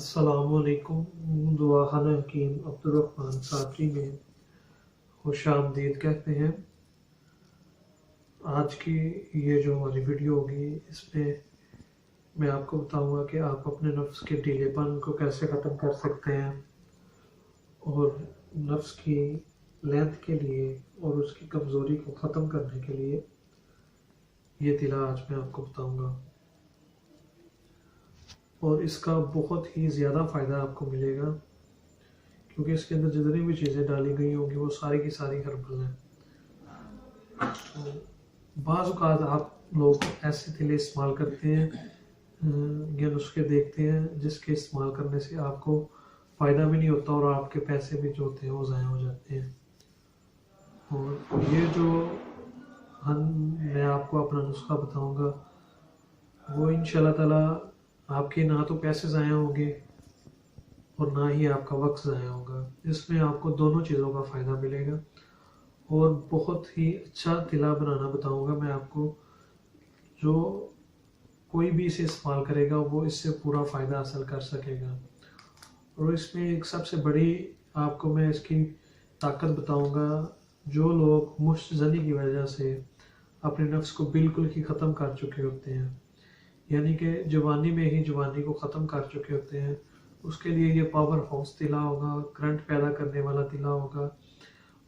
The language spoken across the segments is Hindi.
अस्सलामुअलैकुम। दुआखाना हकीम अब्दुर्रहमान साफरी में खुश आमदीद कहते हैं। आज की ये जो हमारी वीडियो होगी इसमें मैं आपको बताऊंगा कि आप अपने नफ्स के ढीलेपन को कैसे ख़त्म कर सकते हैं और नफ्स की लेंथ के लिए और उसकी कमज़ोरी को ख़त्म करने के लिए ये तिला आज मैं आपको बताऊंगा और इसका बहुत ही ज़्यादा फ़ायदा आपको मिलेगा क्योंकि इसके अंदर जितनी भी चीज़ें डाली गई होंगी वो सारी की सारी हर्बल हैं। तो बाज़ औक़ात आप लोग ऐसे तिले इस्तेमाल करते हैं या नुस्खे देखते हैं जिसके इस्तेमाल करने से आपको फ़ायदा भी नहीं होता और आपके पैसे भी जो होते हैं वो ज़ाया हो जाते हैं। और ये जो मैं आपको अपना नुस्खा बताऊंगा वो इंशाल्लाह ताला आपके ना तो पैसे ज़ाया होंगे और ना ही आपका वक्त ज़ाया होगा। इसमें आपको दोनों चीज़ों का फ़ायदा मिलेगा और बहुत ही अच्छा तिला बनाना बताऊंगा मैं आपको, जो कोई भी इसे इस्तेमाल करेगा वो इससे पूरा फ़ायदा हासिल कर सकेगा। और इसमें एक सबसे बड़ी आपको मैं इसकी ताकत बताऊंगा। जो लोग मुश्तज़नी की वजह से अपने नफ्स को बिल्कुल ही ख़त्म कर चुके होते हैं, यानी कि जवानी में ही जवानी को ख़त्म कर चुके होते हैं, उसके लिए ये पावर हाउस तिला होगा, करंट पैदा करने वाला तिला होगा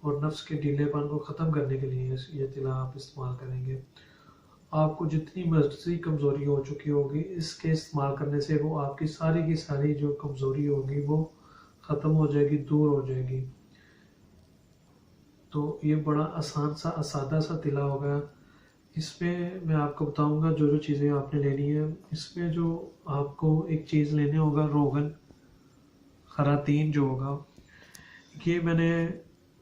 और नफ्स के ढीलेपन को ख़त्म करने के लिए ये तिला आप इस्तेमाल करेंगे। आपको जितनी मर्जी कमज़ोरी हो चुकी होगी इसके इस्तेमाल करने से वो आपकी सारी की सारी जो कमज़ोरी होगी वो ख़त्म हो जाएगी, दूर हो जाएगी। तो ये बड़ा आसान सा सादा सा तिला होगा। इसमें मैं आपको बताऊंगा जो जो चीज़ें आपने लेनी है। इसमें जो आपको एक चीज़ लेने होगा रोगन खरातीन जो होगा, ये मैंने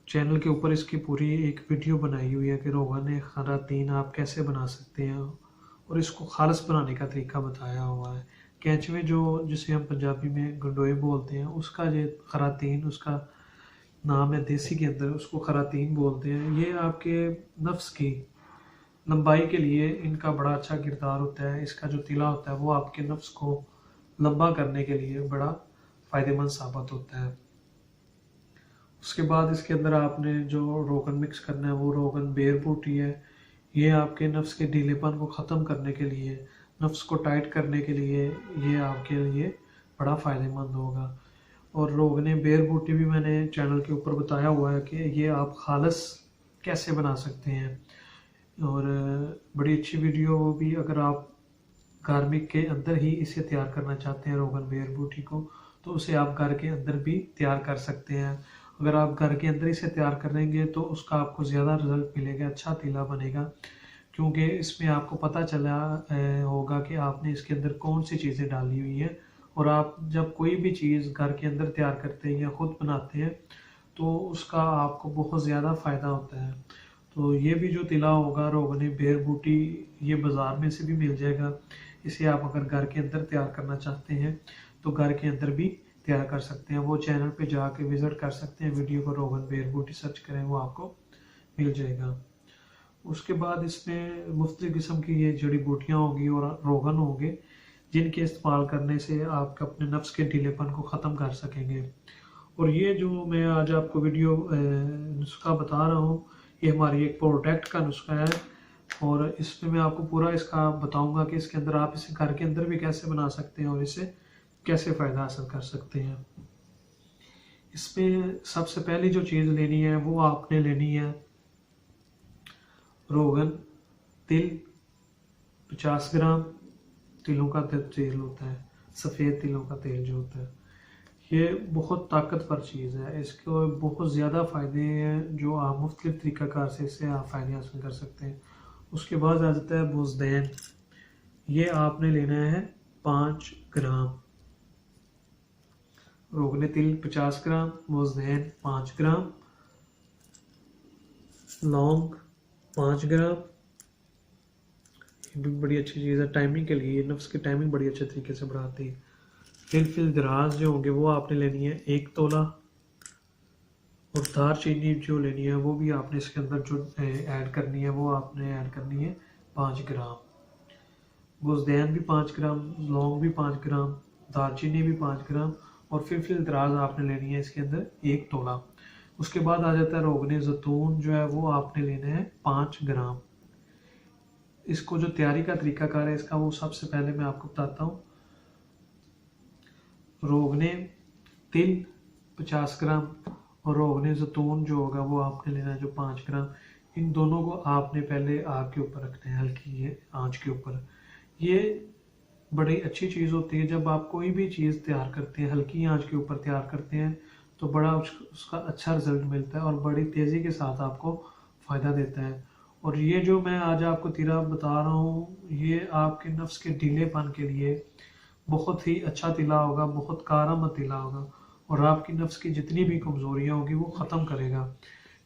चैनल के ऊपर इसकी पूरी एक वीडियो बनाई हुई है कि रोगन खरातीन आप कैसे बना सकते हैं और इसको खालस बनाने का तरीका बताया हुआ है। कैचवे जो जिसे हम पंजाबी में गंडोए बोलते हैं उसका ये खरातीन उसका नाम है, देसी के अंदर उसको खरातीन बोलते हैं। ये आपके नफ्स की लंबाई के लिए इनका बड़ा अच्छा किरदार होता है। इसका जो तिला होता है वो आपके नफ्स को लंबा करने के लिए बड़ा फ़ायदेमंद साबित होता है। उसके बाद इसके अंदर आपने जो रोगन मिक्स करना है वो रोगन बेर बूटी है। ये आपके नफ्स के ढीलेपन को ख़त्म करने के लिए, नफ्स को टाइट करने के लिए ये आपके लिए बड़ा फ़ायदेमंद होगा। और रोगन बेर बूटी भी मैंने चैनल के ऊपर बताया हुआ है कि ये आप खालस कैसे बना सकते हैं और बड़ी अच्छी वीडियो वो भी। अगर आप गार्मिक के अंदर ही इसे तैयार करना चाहते हैं रोगन बेर बूटी को, तो उसे आप घर के अंदर भी तैयार कर सकते हैं। अगर आप घर के अंदर इसे तैयार करेंगे तो उसका आपको ज़्यादा रिजल्ट मिलेगा, अच्छा तिला बनेगा, क्योंकि इसमें आपको पता चला होगा कि आपने इसके अंदर कौन सी चीज़ें डाली हुई हैं। और आप जब कोई भी चीज़ घर के अंदर तैयार करते हैं या ख़ुद बनाते हैं तो उसका आपको बहुत ज़्यादा फ़ायदा होता है। तो ये भी जो तिला होगा रोगन बेर बूटी, ये बाज़ार में से भी मिल जाएगा। इसे आप अगर घर के अंदर तैयार करना चाहते हैं तो घर के अंदर भी तैयार कर सकते हैं। वो चैनल पे जाके विज़िट कर सकते हैं, वीडियो को रोगन बेर बूटी सर्च करें वो आपको मिल जाएगा। उसके बाद इसमें मुख्तलिफ़ किस्म की ये जड़ी बूटियाँ होंगी और रोगन होंगे जिनके इस्तेमाल करने से आप अपने नफ्स के ढीलेपन को ख़त्म कर सकेंगे। और ये जो मैं आज आपको वीडियो नुस्खा बता रहा हूँ ये हमारी एक प्रोडक्ट का नुस्खा है और इसमें मैं आपको पूरा इसका बताऊंगा कि इसके अंदर आप इसे घर के अंदर भी कैसे बना सकते हैं और इससे कैसे फ़ायदा हासिल कर सकते हैं। इसमें सबसे पहली जो चीज़ लेनी है वो आपने लेनी है रोगन तिल 50 ग्राम। तिलों का तेल होता है, सफ़ेद तिलों का तेल जो होता है, ये बहुत ताकतवर चीज़ है। इसके बहुत ज़्यादा फ़ायदे हैं जो आप मुख्तलिफ़ तरीक़ाकार से इससे आप फ़ायदे हासिल कर सकते हैं। उसके बाद आ जाता है बुज़दैन। ये आपने लेना है 5 ग्राम। रोगन तिल 50 ग्राम, बुज़दैन 5 ग्राम, लौंग 5 ग्राम। ये भी बड़ी अच्छी चीज़ है टाइमिंग के लिए, नफ्स की टाइमिंग बड़ी अच्छे तरीके से बढ़ाती है। फिल दराज जो होंगे वो आपने लेनी है 1 तोला और दारचीनी जो लेनी है वो भी आपने इसके अंदर जो ऐड करनी है वो आपने ऐड करनी है 5 ग्राम। बुज़दैन भी 5 ग्राम, लौंग भी 5 ग्राम, दालचीनी भी 5 ग्राम, और फिलफिल दराज आपने लेनी है इसके अंदर 1 तोला। उसके बाद आ जाता है रोगने ज़ैतून, जो है वो आपने लेना है 5 ग्राम। इसको जो तैयारी का तरीकाकार है इसका, वो सबसे पहले मैं आपको बताता हूँ। रोगने तिल 50 ग्राम और रोगने ज़ैतून जो होगा वो आपने लेना है जो 5 ग्राम। इन दोनों को आपने पहले आग के ऊपर रखना है, हल्की आंच के ऊपर। ये बड़ी अच्छी चीज़ होती है जब आप कोई भी चीज़ तैयार करते हैं, हल्की आंच के ऊपर तैयार करते हैं, तो बड़ा उसका अच्छा रिजल्ट मिलता है और बड़ी तेज़ी के साथ आपको फ़ायदा देता है। और ये जो मैं आज आपको तिला बता रहा हूँ, ये आपके नफ्स के ढीलेपन के लिए बहुत ही अच्छा तिला होगा, बहुत कारगर तिला होगा, और आपकी नफ्स की जितनी भी कमज़ोरियाँ होगी वो ख़त्म करेगा।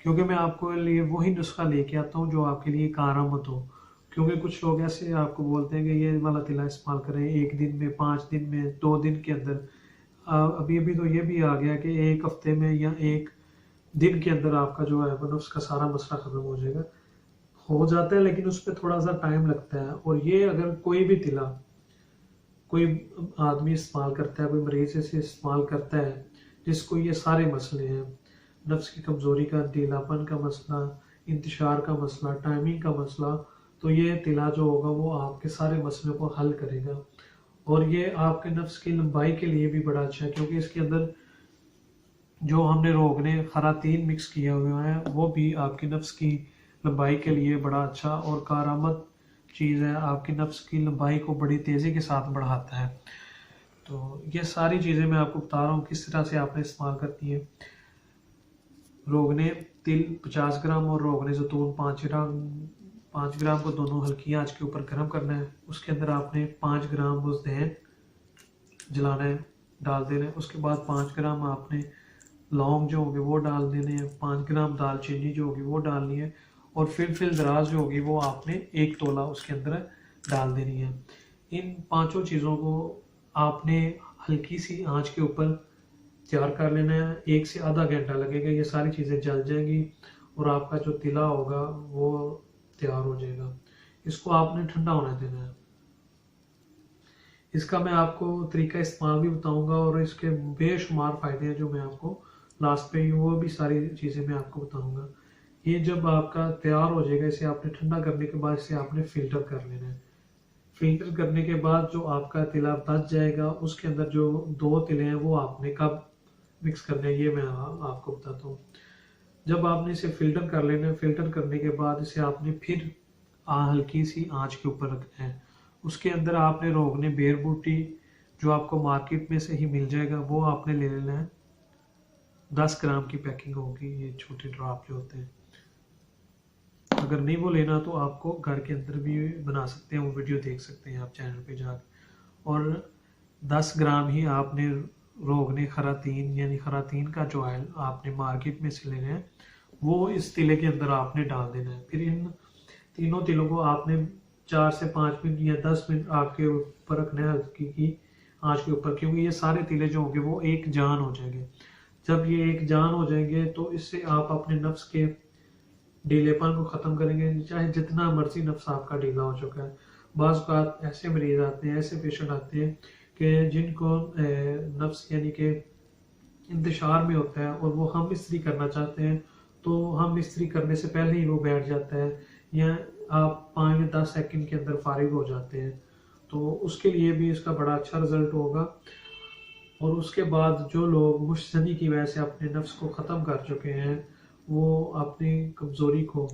क्योंकि मैं आपको लिए वही नुस्खा लेके आता हूँ जो आपके लिए कारगर हो। क्योंकि कुछ लोग ऐसे आपको बोलते हैं कि ये वाला तिला इस्तेमाल करें 1 दिन में, 5 दिन में, 2 दिन के अंदर। अभी अभी तो ये भी आ गया कि 1 हफ्ते में या 1 दिन के अंदर आपका जो है वो नफ्स का सारा मसला ख़त्म हो जाएगा। हो जाता है, लेकिन उस पर थोड़ा सा टाइम लगता है। और ये अगर कोई भी तिला कोई आदमी इस्तेमाल करता है, कोई मरीज इसे इस्तेमाल करता है जिसको ये सारे मसले हैं, नफ्स की कमज़ोरी का, ढीलापन का मसला, इंतशार का मसला, टाइमिंग का मसला, तो ये तिला जो होगा वो आपके सारे मसलों को हल करेगा। और ये आपके नफ्स की लंबाई के लिए भी बड़ा अच्छा है, क्योंकि इसके अंदर जो हमने रोगने खरातीन मिक्स किया हुआ है वो भी आपकी नफ्स की लंबाई के लिए बड़ा अच्छा और कारगर चीज़ है। आपकी नफ्स की लंबाई को बड़ी तेज़ी के साथ बढ़ाता है। तो ये सारी चीज़ें मैं आपको बता रहा हूँ किस तरह से आपने इस्तेमाल करती है। रोगने तिल 50 ग्राम और रोगने ज़ैतून 5 ग्राम को दोनों हल्की आंच के ऊपर गर्म करना है। उसके अंदर आपने 5 ग्राम वो जहन जलाना है, डाल देना है। उसके बाद 5 ग्राम आपने लौंग जो होगी वो डाल देने हैं, 5 ग्राम दालचीनी जो होगी वो डालनी है, और फिलफिल दराज जो होगी वो आपने 1 तोला उसके अंदर डाल देनी है। इन पांचों चीज़ों को आपने हल्की सी आंच के ऊपर तैयार कर लेना है। 1 से आधा घंटा लगेगा, ये सारी चीज़ें जल जाएंगी और आपका जो तिला होगा वो तैयार हो जाएगा। इसको आपने ठंडा होने देना है। इसका मैं आपको तरीका इस्तेमाल भी बताऊंगा और इसके बेशुमार फ़ायदे हैं जो मैं आपको लास्ट पे वो भी सारी चीज़ें मैं आपको बताऊंगा। ये जब आपका तैयार हो जाएगा, इसे आपने ठंडा करने के बाद इसे आपने फ़िल्टर कर लेना है। फ़िल्टर करने के बाद जो आपका तिला बच जाएगा, उसके अंदर जो 2 तिले हैं वो आपने कब मिक्स करने हैं ये मैं आपको बताता हूँ। जब आपने इसे फ़िल्टर कर लेना है, फ़िल्टर करने के बाद इसे आपने फिर हल्की सी आंच के ऊपर रखना है। उसके अंदर आपने रोगने बेर बूटी जो आपको मार्केट में से ही मिल जाएगा वो आपने ले लेना है। 10 ग्राम की पैकिंग होगी, ये छोटे ड्रॉप जो होते हैं। अगर नहीं वो लेना तो आपको घर के अंदर भी बना सकते हैं, वो वीडियो देख सकते हैं आप चैनल पे जाकर। और 10 ग्राम ही आपने रोगने खरातीन यानी खरातीन का जो ऑयल आपने मार्केट में से लेना है वो इस तिले के अंदर आपने डाल देना है। फिर इन तीनों तिलों को आपने 4 से 5 मिनट या 10 मिनट आग के ऊपर रखना है, हल्की की आंच के ऊपर, क्योंकि ये सारे तिले जो होंगे वो एक जान हो जाएंगे। जब ये एक जान हो जाएंगे तो इससे आप अपने नफ्स के ढीलेपन को ख़त्म करेंगे, चाहे जितना मर्जी नफ्स आपका ढीला हो चुका है। बाज़ औक़ात ऐसे मरीज आते हैं, ऐसे पेशेंट आते हैं कि जिनको नफ्स यानी कि इंतशार में होता है और वो हम इस्त्री करना चाहते हैं, तो हम इस्त्री करने से पहले ही वो बैठ जाता है या आप 5 या 10 सेकंड के अंदर फारिग हो जाते हैं। तो उसके लिए भी इसका बड़ा अच्छा रिजल्ट होगा। और उसके बाद जो लोग मुश्तनी की वजह से अपने नफ्स को ख़त्म कर चुके हैं, वो अपनी कमज़ोरी को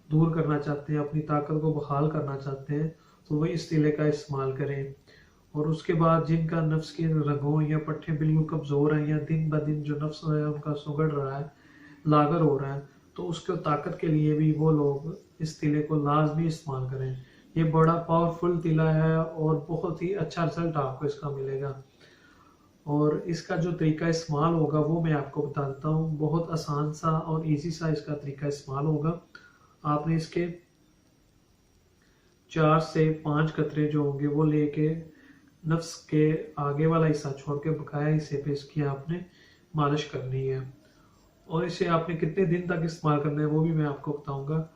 दूर करना चाहते हैं, अपनी ताकत को बहाल करना चाहते हैं, तो वही इस तिले का इस्तेमाल करें। और उसके बाद जिनका नफ्स के रगों या पट्टे बिल्कुल कमज़ोर हैं या दिन ब दिन जो नफ्स है उनका सुगड़ रहा है, लागर हो रहा है, तो उसके ताकत के लिए भी वो लोग इस तिले को लाजमी इस्तेमाल करें। ये बड़ा पावरफुल तिला है और बहुत ही अच्छा रिजल्ट आपको इसका मिलेगा। और इसका जो तरीका इस्तेमाल होगा वो मैं आपको बता देता हूँ। बहुत आसान सा और इजी सा इसका तरीका इस्तेमाल होगा। आपने इसके 4 से 5 कतरे जो होंगे वो लेके नफ्स के आगे वाला हिस्सा छोड़ के बकाया हिस्से पे इसकी आपने मालिश करनी है। और इसे आपने कितने दिन तक इस्तेमाल करना है वो भी मैं आपको बताऊंगा।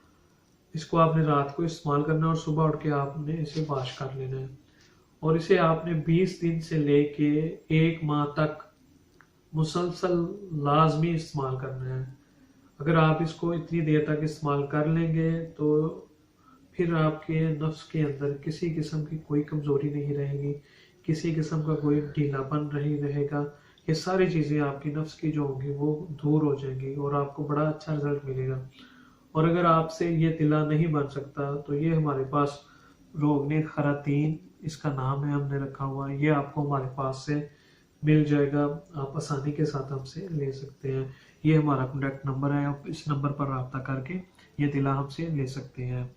इसको आपने रात को इस्तेमाल करना है और सुबह उठ के आपने इसे वॉश कर लेना है। और इसे आपने 20 दिन से लेके 1 माह तक मुसलसल लाजमी इस्तेमाल करना है। अगर आप इसको इतनी देर तक इस्तेमाल कर लेंगे तो फिर आपके नफ्स के अंदर किसी किस्म की कोई कमज़ोरी नहीं रहेगी, किसी किस्म का कोई ढीलापन नहीं रहेगा। ये सारी चीज़ें आपकी नफ्स की जो होंगी वो दूर हो जाएंगी और आपको बड़ा अच्छा रिजल्ट मिलेगा। और अगर आपसे ये तिला नहीं बन सकता तो ये हमारे पास रोगने खरातीन इसका नाम है, हमने रखा हुआ, ये आपको हमारे पास से मिल जाएगा। आप आसानी के साथ हमसे ले सकते हैं। ये हमारा कॉन्टैक्ट नंबर है, आप इस नंबर पर रब्ता करके ये तिला हमसे ले सकते हैं।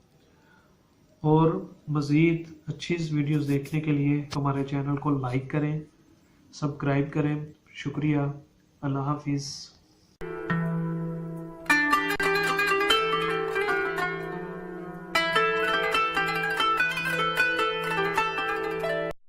और मज़ीद अच्छी वीडियोस देखने के लिए हमारे चैनल को लाइक करें, सब्सक्राइब करें। शुक्रिया। अल्लाह हाफिज़।